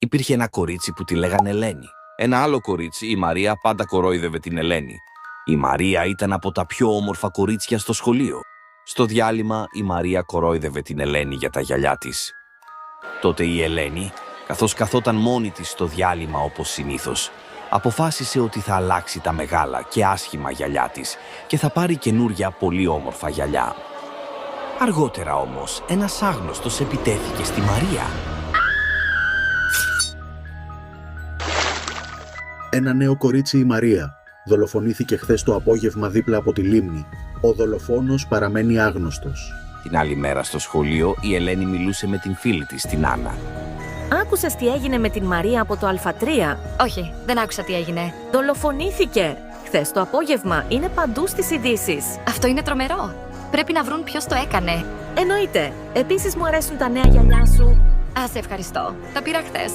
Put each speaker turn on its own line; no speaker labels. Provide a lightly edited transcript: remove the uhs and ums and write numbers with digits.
Υπήρχε ένα κορίτσι που τη λέγανε Ελένη. Ένα άλλο κορίτσι, η Μαρία, πάντα κορόιδευε την Ελένη. Η Μαρία ήταν από τα πιο όμορφα κορίτσια στο σχολείο. Στο διάλειμμα, η Μαρία κορόιδευε την Ελένη για τα γυαλιά της. Τότε η Ελένη, καθώς καθόταν μόνη της στο διάλειμμα όπως συνήθως, αποφάσισε ότι θα αλλάξει τα μεγάλα και άσχημα γυαλιά της και θα πάρει καινούρια πολύ όμορφα γυαλιά. Αργότερα όμως, ένας άγνωστος επιτέθηκε στη Μαρία.
Ένα νέο κορίτσι, η Μαρία, δολοφονήθηκε χθες το απόγευμα δίπλα από τη λίμνη. Ο δολοφόνος παραμένει άγνωστος.
Την άλλη μέρα στο σχολείο, η Ελένη μιλούσε με την φίλη της, την Άννα.
Άκουσες τι έγινε με την Μαρία από το Α3?
Όχι, δεν άκουσα τι έγινε.
Δολοφονήθηκε! Χθες το απόγευμα, είναι παντού στις ειδήσεις.
Αυτό είναι τρομερό. Πρέπει να βρουν ποιος το έκανε.
Εννοείται. Επίσης μου αρέσουν τα νέα γυαλιά σου.
Σε ευχαριστώ. Τα πήρα χθες.